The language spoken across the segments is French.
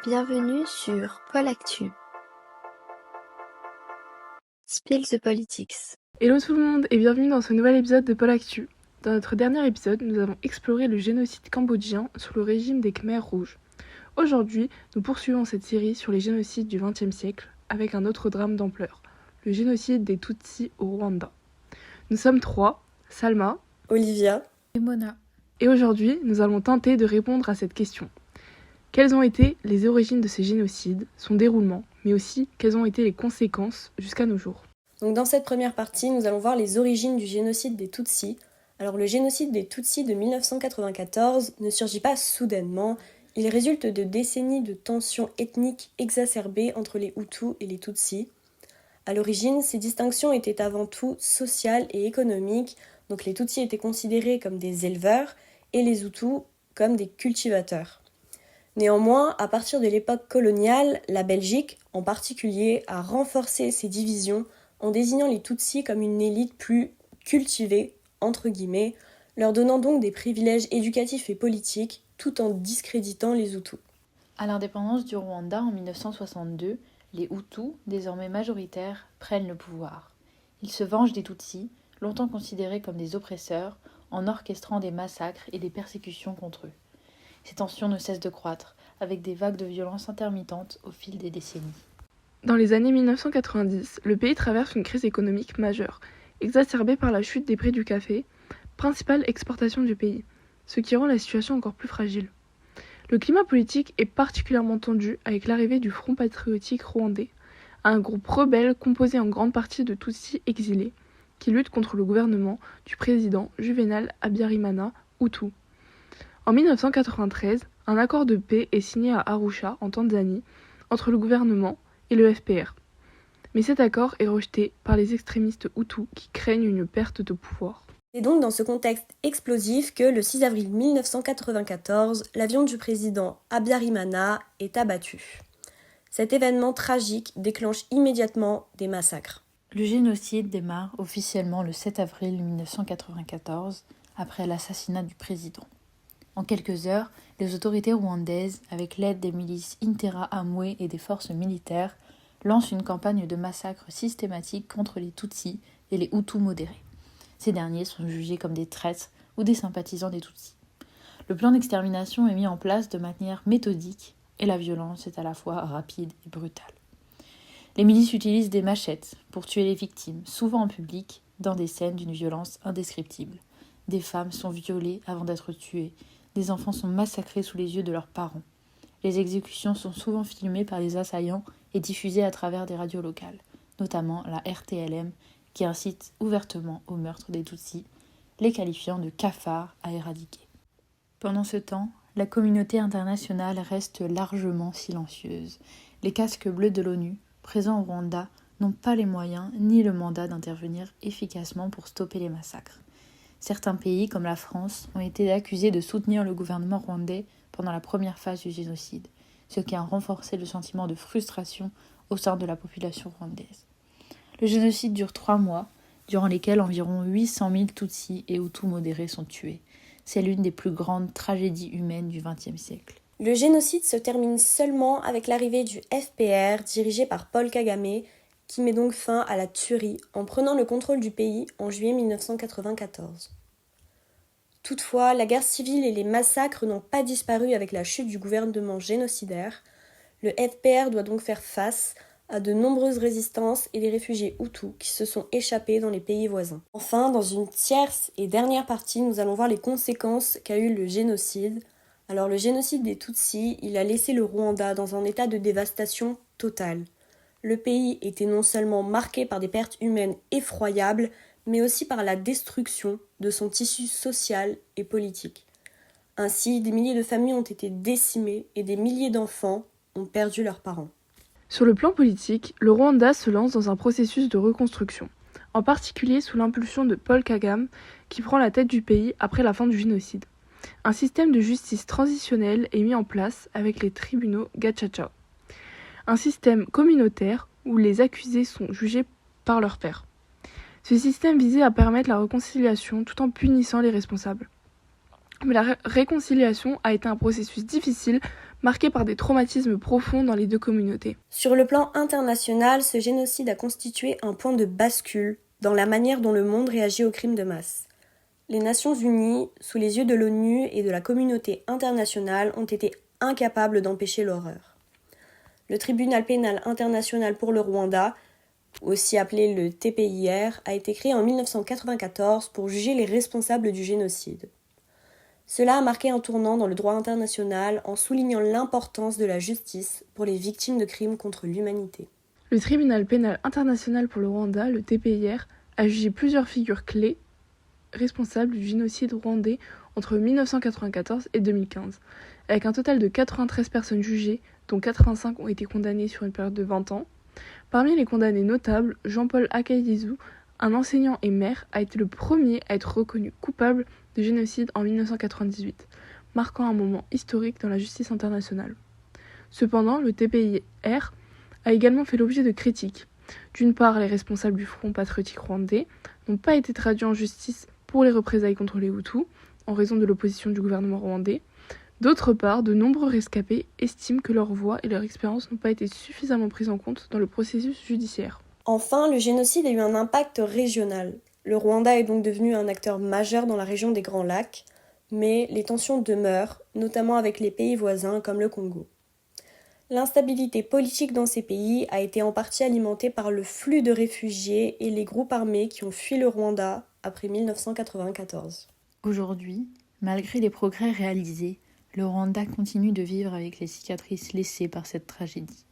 Bienvenue sur Pôle Actu. Spill the Politics. Hello tout le monde et bienvenue dans ce nouvel épisode de Pôle Actu. Dans notre dernier épisode, nous avons exploré le génocide cambodgien sous le régime des Khmers rouges. Aujourd'hui, nous poursuivons cette série sur les génocides du XXe siècle avec un autre drame d'ampleur, le génocide des Tutsis au Rwanda. Nous sommes trois, Salma, Olivia et Mona. Et aujourd'hui, nous allons tenter de répondre à cette question. Quelles ont été les origines de ces génocides, son déroulement, mais aussi quelles ont été les conséquences jusqu'à nos jours. Donc dans cette première partie, nous allons voir les origines du génocide des Tutsis. Alors le génocide des Tutsis de 1994 ne surgit pas soudainement, il résulte de décennies de tensions ethniques exacerbées entre les Hutus et les Tutsis. À l'origine, ces distinctions étaient avant tout sociales et économiques, donc les Tutsis étaient considérés comme des éleveurs et les Hutus comme des cultivateurs. Néanmoins, à partir de l'époque coloniale, la Belgique, en particulier, a renforcé ces divisions en désignant les Tutsis comme une élite plus cultivée, entre guillemets, leur donnant donc des privilèges éducatifs et politiques, tout en discréditant les Hutus. À l'indépendance du Rwanda en 1962, les Hutus, désormais majoritaires, prennent le pouvoir. Ils se vengent des Tutsis, longtemps considérés comme des oppresseurs, en orchestrant des massacres et des persécutions contre eux. Ces tensions ne cessent de croître, avec des vagues de violence intermittentes au fil des décennies. Dans les années 1990, le pays traverse une crise économique majeure, exacerbée par la chute des prix du café, principale exportation du pays, ce qui rend la situation encore plus fragile. Le climat politique est particulièrement tendu avec l'arrivée du Front patriotique rwandais, un groupe rebelle composé en grande partie de Tutsis exilés, qui luttent contre le gouvernement du président Juvenal Habyarimana Hutu. En 1993, un accord de paix est signé à Arusha, en Tanzanie, entre le gouvernement et le FPR. Mais cet accord est rejeté par les extrémistes Hutus qui craignent une perte de pouvoir. C'est donc dans ce contexte explosif que, le 6 avril 1994, l'avion du président Habyarimana est abattu. Cet événement tragique déclenche immédiatement des massacres. Le génocide démarre officiellement le 7 avril 1994, après l'assassinat du président. En quelques heures, les autorités rwandaises, avec l'aide des milices Interahamwe et des forces militaires, lancent une campagne de massacres systématiques contre les Tutsis et les Hutus modérés. Ces derniers sont jugés comme des traîtres ou des sympathisants des Tutsis. Le plan d'extermination est mis en place de manière méthodique et la violence est à la fois rapide et brutale. Les milices utilisent des machettes pour tuer les victimes, souvent en public, dans des scènes d'une violence indescriptible. Des femmes sont violées avant d'être tuées. Des enfants sont massacrés sous les yeux de leurs parents. Les exécutions sont souvent filmées par les assaillants et diffusées à travers des radios locales, notamment la RTLM, qui incite ouvertement au meurtre des Tutsis, les qualifiant de cafards à éradiquer. Pendant ce temps, la communauté internationale reste largement silencieuse. Les casques bleus de l'ONU, présents au Rwanda, n'ont pas les moyens ni le mandat d'intervenir efficacement pour stopper les massacres. Certains pays, comme la France, ont été accusés de soutenir le gouvernement rwandais pendant la première phase du génocide, ce qui a renforcé le sentiment de frustration au sein de la population rwandaise. Le génocide dure 3 mois, durant lesquels environ 800 000 Tutsis et Hutus modérés sont tués. C'est l'une des plus grandes tragédies humaines du XXe siècle. Le génocide se termine seulement avec l'arrivée du FPR, dirigé par Paul Kagame, qui met donc fin à la tuerie en prenant le contrôle du pays en juillet 1994. Toutefois, la guerre civile et les massacres n'ont pas disparu avec la chute du gouvernement génocidaire. Le FPR doit donc faire face à de nombreuses résistances et des réfugiés Hutus qui se sont échappés dans les pays voisins. Enfin, dans une tierce et dernière partie, nous allons voir les conséquences qu'a eu le génocide. Alors le génocide des Tutsis, il a laissé le Rwanda dans un état de dévastation totale. Le pays était non seulement marqué par des pertes humaines effroyables, mais aussi par la destruction de son tissu social et politique. Ainsi, des milliers de familles ont été décimées et des milliers d'enfants ont perdu leurs parents. Sur le plan politique, le Rwanda se lance dans un processus de reconstruction, en particulier sous l'impulsion de Paul Kagame, qui prend la tête du pays après la fin du génocide. Un système de justice transitionnelle est mis en place avec les tribunaux Gacaca. Un système communautaire où les accusés sont jugés par leurs pairs. Ce système visait à permettre la réconciliation tout en punissant les responsables. Mais la réconciliation a été un processus difficile marquée par des traumatismes profonds dans les deux communautés. Sur le plan international, ce génocide a constitué un point de bascule dans la manière dont le monde réagit aux crimes de masse. Les Nations Unies, sous les yeux de l'ONU et de la communauté internationale, ont été incapables d'empêcher l'horreur. Le Tribunal pénal international pour le Rwanda, aussi appelé le TPIR, a été créé en 1994 pour juger les responsables du génocide. Cela a marqué un tournant dans le droit international en soulignant l'importance de la justice pour les victimes de crimes contre l'humanité. Le Tribunal pénal international pour le Rwanda, le TPIR, a jugé plusieurs figures clés responsables du génocide rwandais entre 1994 et 2015, avec un total de 93 personnes jugées, dont 85 ont été condamnées sur une période de 20 ans. Parmi les condamnés notables, Jean-Paul Akayesu, un enseignant et maire, a été le premier à être reconnu coupable de génocide en 1998, marquant un moment historique dans la justice internationale. Cependant, le TPIR a également fait l'objet de critiques. D'une part, les responsables du Front patriotique rwandais n'ont pas été traduits en justice pour les représailles contre les Hutus, en raison de l'opposition du gouvernement rwandais. D'autre part, de nombreux rescapés estiment que leur voix et leur expérience n'ont pas été suffisamment prises en compte dans le processus judiciaire. Enfin, le génocide a eu un impact régional. Le Rwanda est donc devenu un acteur majeur dans la région des Grands Lacs, mais les tensions demeurent, notamment avec les pays voisins comme le Congo. L'instabilité politique dans ces pays a été en partie alimentée par le flux de réfugiés et les groupes armés qui ont fui le Rwanda après 1994. Aujourd'hui, malgré les progrès réalisés, le Rwanda continue de vivre avec les cicatrices laissées par cette tragédie.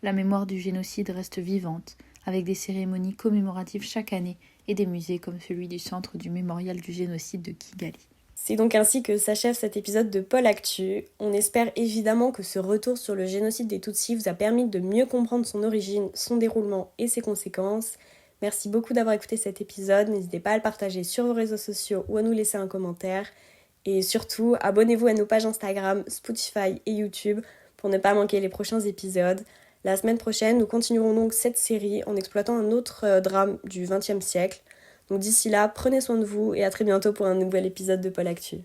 La mémoire du génocide reste vivante, avec des cérémonies commémoratives chaque année et des musées comme celui du Centre du Mémorial du Génocide de Kigali. C'est donc ainsi que s'achève cet épisode de Pôle Actu. On espère évidemment que ce retour sur le génocide des Tutsis vous a permis de mieux comprendre son origine, son déroulement et ses conséquences. Merci beaucoup d'avoir écouté cet épisode. N'hésitez pas à le partager sur vos réseaux sociaux ou à nous laisser un commentaire. Et surtout, abonnez-vous à nos pages Instagram, Spotify et YouTube pour ne pas manquer les prochains épisodes. La semaine prochaine, nous continuerons donc cette série en exploitant un autre drame du XXe siècle. Donc d'ici là, prenez soin de vous et à très bientôt pour un nouvel épisode de Pôle Actu.